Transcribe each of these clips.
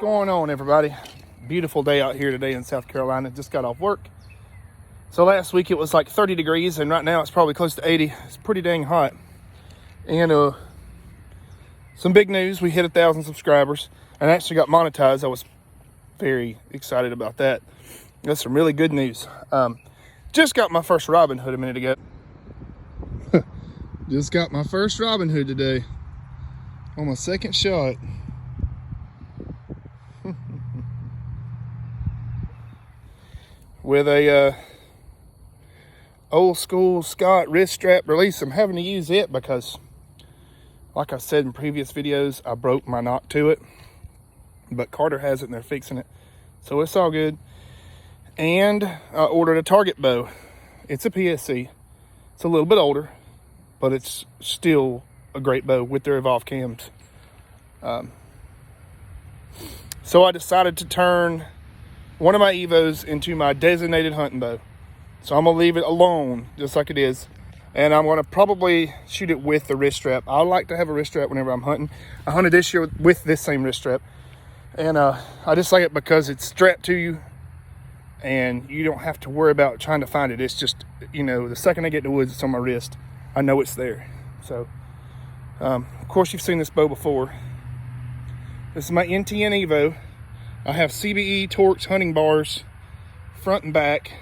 going on, everybody? Beautiful day out here today in South Carolina. Just got off work. So last week it was like 30 degrees, and right now it's probably close to 80. It's pretty dang hot. And some big news: we hit 1,000 subscribers and actually got monetized. I was very excited about that. That's some really good news. Just got my first Robin Hood a minute ago. Just got my first Robin Hood today on my second shot. With a old school Scott wrist strap release. I'm having to use it because, like I said in previous videos, I broke my knot to it, but Carter has it and they're fixing it, so it's all good. And I ordered a Target bow. It's a PSC. It's a little bit older, but it's still a great bow with their Evolve cams. So I decided to turn one of my Evos into my designated hunting bow. So I'm gonna leave it alone just like it is, and I'm gonna probably shoot it with the wrist strap. I like to have a wrist strap whenever I'm hunting. I hunted this year with this same wrist strap, and I just like it because it's strapped to you and you don't have to worry about trying to find it. It's just, you know, the second I get in the woods, it's on my wrist. I know it's there. So of course you've seen this bow before. This is my ntnevo. I have CBE Torx hunting bars, front and back.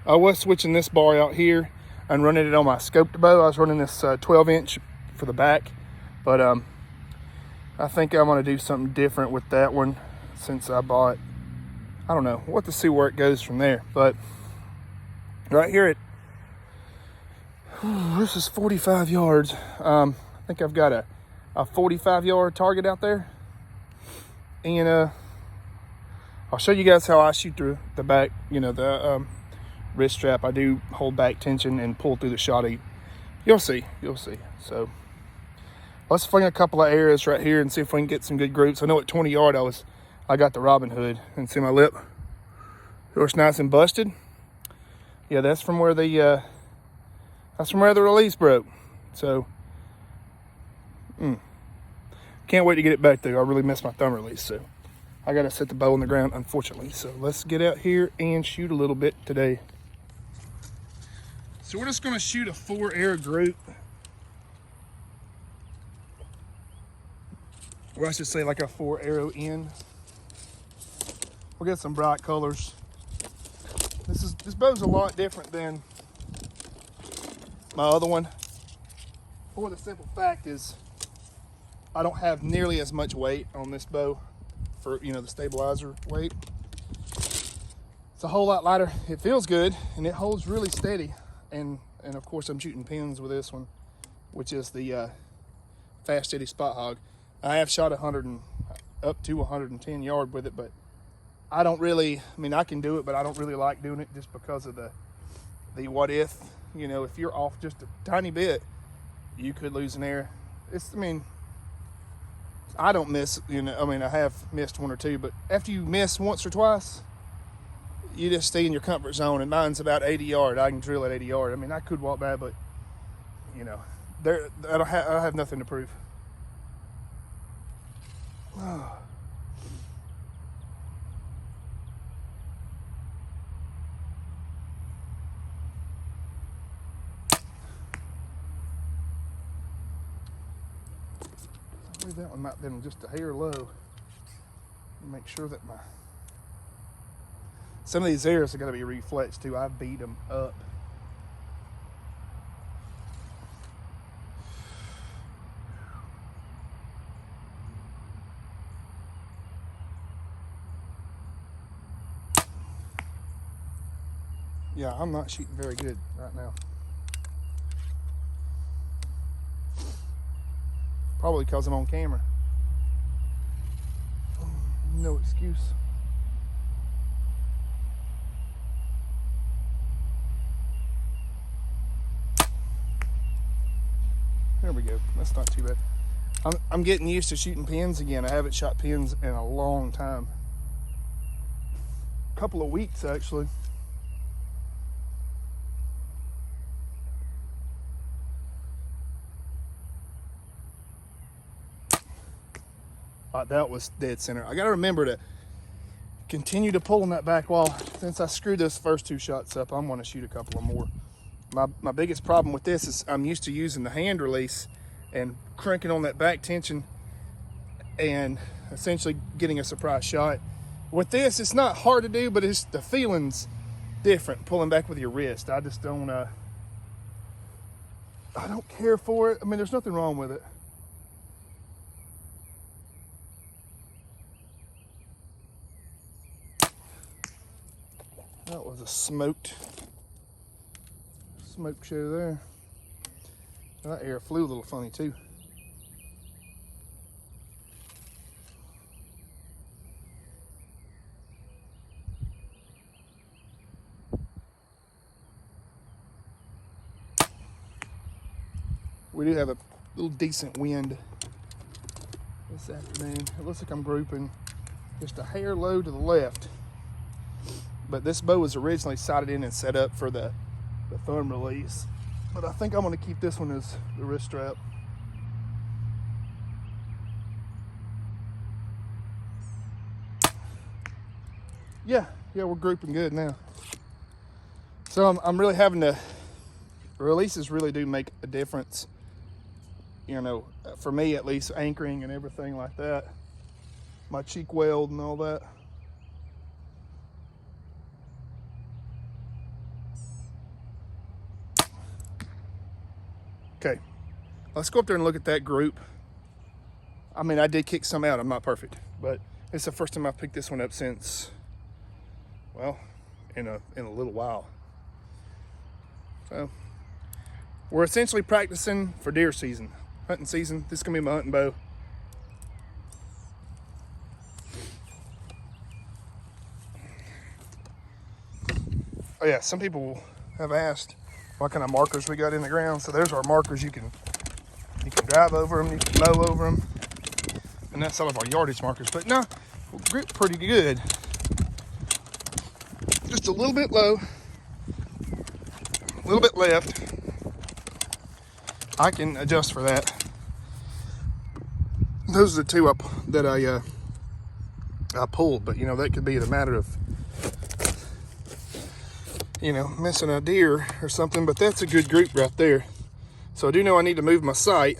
I was switching this bar out here and running it on my scoped bow. I was running this 12-inch for the back, but I think I'm gonna do something different with that one since I bought, I don't know, we'll have to see where it goes from there. But right here this is 45 yards. I think I've got a 45-yard target out there. And I'll show you guys how I shoot through the back, you know, the wrist strap. I do hold back tension and pull through the shot. You'll see. So let's fling a couple of arrows right here and see if we can get some good groups. I know at 20 yard I got the Robin Hood, and see my lip. It's nice and busted. Yeah, that's from where the release broke. So can't wait to get it back there. I really missed my thumb release, so I gotta set the bow on the ground, unfortunately. So let's get out here and shoot a little bit today. So we're just gonna shoot a 4-arrow group. Or I should say like a 4-arrow in. We'll get some bright colors. This bow's a lot different than my other one. For the simple fact is I don't have nearly as much weight on this bow for, you know, the stabilizer weight. It's a whole lot lighter. It feels good and it holds really steady. And of course I'm shooting pins with this one, which is the Fast Steady Spot Hog. I have shot up to 110 yard with it, but I don't really, I mean, I can do it, but I don't really like doing it just because of the what if, you know, if you're off just a tiny bit, you could lose an arrow. I don't miss, you know, I mean, I have missed one or two, but after you miss once or twice, you just stay in your comfort zone, and mine's about 80 yard. I can drill at 80 yard. I mean, I could walk by, but, you know, I have nothing to prove. Oh. That one might have been just a hair low. Make sure that some of these arrows are going to be reflex too. I beat them up. Yeah, I'm not shooting very good right now. Probably because I'm on camera. No excuse. There we go. That's not too bad. I'm getting used to shooting pins again. I haven't shot pins in a long time. A couple of weeks, actually. That was dead center. I got to remember to continue to pull on that back wall. Since I screwed those first 2 shots up, I'm going to shoot a couple of more. My biggest problem with this is I'm used to using the hand release and cranking on that back tension and essentially getting a surprise shot. With this, it's not hard to do, but it's the feeling's different pulling back with your wrist. I just don't I don't care for it. I mean, there's nothing wrong with it. That was a smoked show there. That air flew a little funny too. We do have a little decent wind this afternoon. It looks like I'm grouping just a hair low to the left. But this bow was originally sighted in and set up for the thumb release. But I think I'm going to keep this one as the wrist strap. Yeah, we're grouping good now. So I'm really having to, releases really do make a difference. You know, for me at least, anchoring and everything like that. My cheek weld and all that. Okay, let's go up there and look at that group. I mean, I did kick some out. I'm not perfect, but it's the first time I've picked this one up since, well, in a little while. So we're essentially practicing for deer season, hunting season. This is gonna be my hunting bow. Oh yeah, some people have asked what kind of markers we got in the ground. So there's our markers. You can drive over them, you can mow over them, and that's all of our yardage markers. But no, we'll grip pretty good. Just a little bit low, a little bit left. I can adjust for that. Those are the 2 that I pulled, but you know, that could be the matter of, you know, missing a deer or something, but that's a good group right there. So I do know I need to move my sight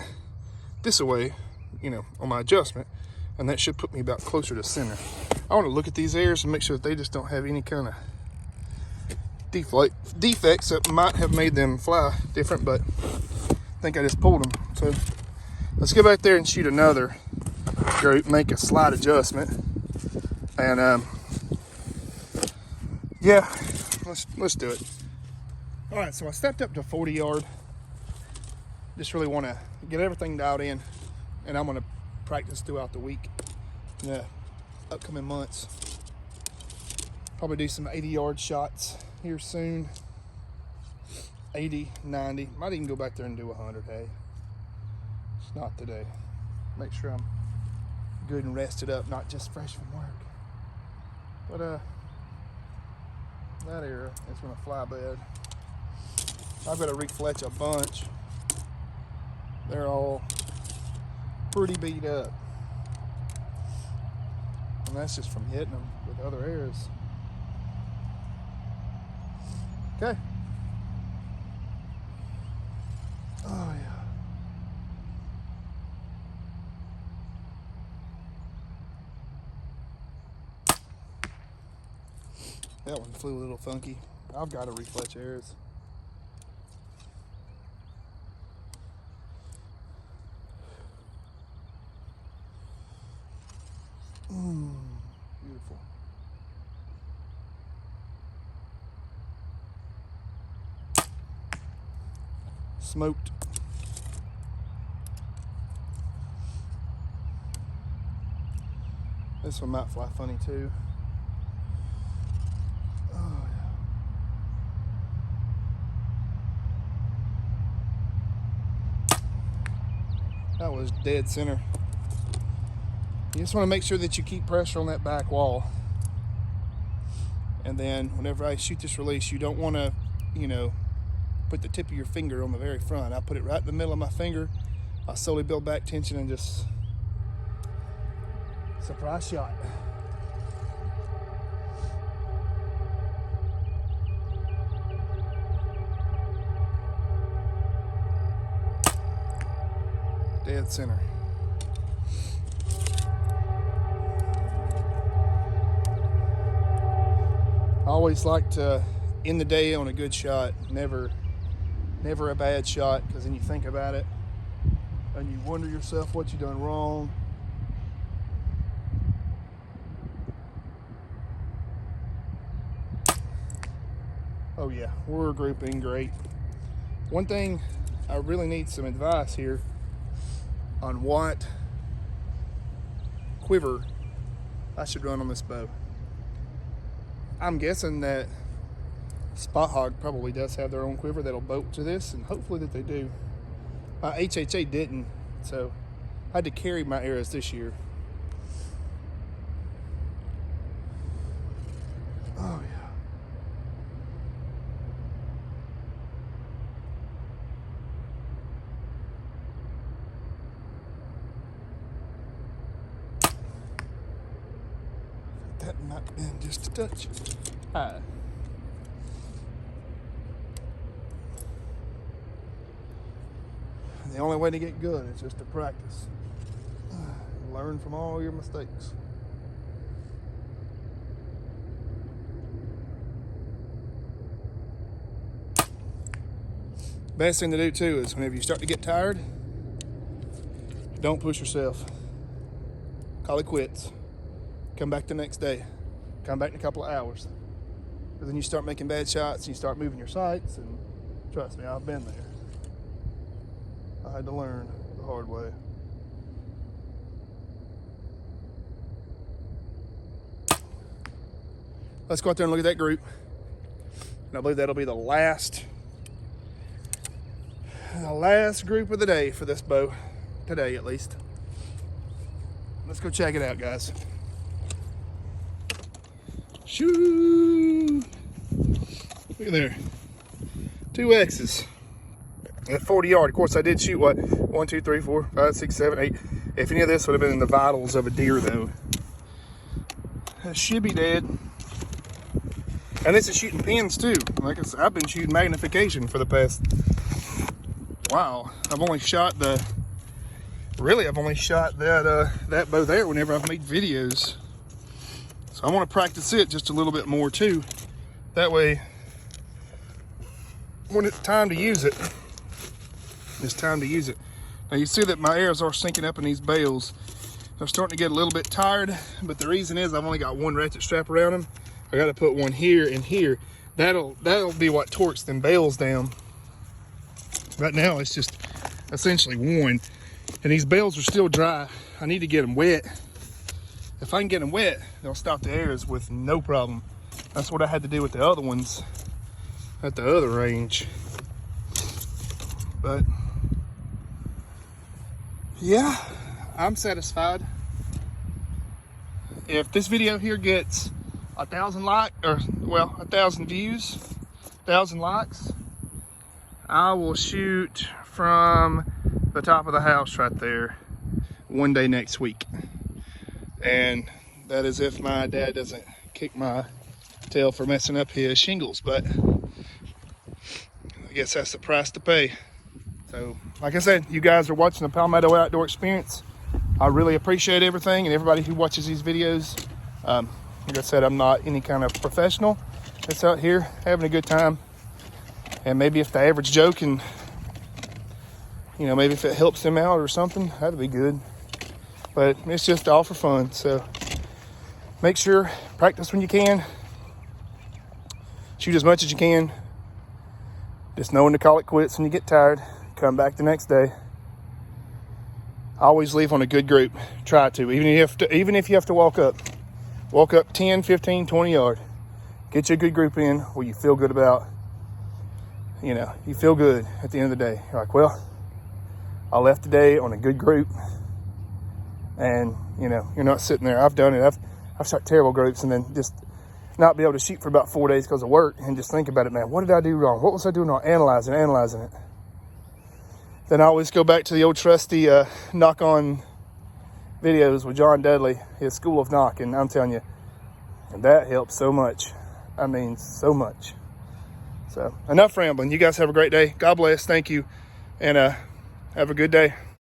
this way, you know, on my adjustment, and that should put me about closer to center. I want to look at these airs and make sure that they just don't have any kind of defects that might have made them fly different, but I think I just pulled them. So let's go back there and shoot another group, make a slight adjustment, and yeah, let's do it. All right, so I stepped up to 40 yard. Just really want to get everything dialed in, and I'm going to practice throughout the week in the upcoming months. Probably do some 80 yard shots here soon. 80, 90. Might even go back there and do 100. Hey, it's not today. Make sure I'm good and rested up, not just fresh from work. But that area is going to fly bad. I've got to refletch a bunch. They're all pretty beat up, and that's just from hitting them with other arrows. Okay. Oh yeah. That one flew a little funky. I've got to refletch arrows. Beautiful. Smoked. This one might fly funny too. Oh yeah. That was dead center. You just want to make sure that you keep pressure on that back wall. And then whenever I shoot this release, you don't want to, you know, put the tip of your finger on the very front. I put it right in the middle of my finger. I slowly build back tension and just Surprise shot. Dead center. I always like to end the day on a good shot. Never a bad shot, because then you think about it and you wonder yourself what you done wrong. Oh yeah, we're grouping great. One thing, I really need some advice here on what quiver I should run on this bow. I'm guessing that Spot Hog probably does have their own quiver that'll bolt to this, and hopefully that they do. My HHA didn't, so I had to carry my arrows this year. Oh yeah. That might have been just a touch high. The only way to get good is just to practice. Learn from all your mistakes. Best thing to do too is whenever you start to get tired, don't push yourself. Call it quits. Come back the next day. Come back in a couple of hours. But then you start making bad shots and you start moving your sights, and trust me, I've been there. I had to learn the hard way. Let's go out there and look at that group. And I believe that'll be the last group of the day for this bow. Today, at least. Let's go check it out, guys. Shoo! Look at there. 2 X's. At 40 yard. Of course, I did shoot what? 1, 2, 3, 4, 5, 6, 7, 8. If any of this would have been in the vitals of a deer, though, it should be dead. And this is shooting pins too. Like I said, I've been shooting magnification for the past. Wow, I've only shot that that bow there whenever I've made videos. So I want to practice it just a little bit more too. That way, when it's time to use it, it's time to use it. Now you see that my arrows are sinking up in these bales. They're starting to get a little bit tired, but the reason is I've only got one ratchet strap around them. I got to put one here and here. That'll be what torques them bales down. Right now it's just essentially one, and these bales are still dry. I need to get them wet. If I can get them wet, they'll stop the arrows with no problem. That's what I had to do with the other ones at the other range. But yeah, I'm satisfied. If this video here gets 1,000 1,000 views, 1,000 likes, I will shoot from the top of the house right there one day next week. And that is if my dad doesn't kick my tail for messing up his shingles, but I guess that's the price to pay. So, like I said, you guys are watching the Palmetto Outdoor Experience. I really appreciate everything and everybody who watches these videos. Like I said, I'm not any kind of professional. Just out here having a good time. And maybe if the average Joe can, maybe if it helps them out or something, that'd be good. But it's just all for fun. So make sure, practice when you can. Shoot as much as you can. Just knowing to call it quits when you get tired. Come back the next day. Always leave on a good group. Try to. Even if you have to walk up 10, 15, 20 yards. Get you a good group in where you feel good about, you feel good at the end of the day. You're like, well, I left today on a good group. And, you're not sitting there. I've done it. I've shot terrible groups and then just not be able to shoot for about 4 days because of work and just think about it, man. What did I do wrong? What was I doing wrong? Analyzing it. Then I always go back to the old trusty knock on videos with John Dudley, his School of Knock, and I'm telling you, that helps so much. I mean, so much. So enough rambling. You guys have a great day. God bless. Thank you. And have a good day.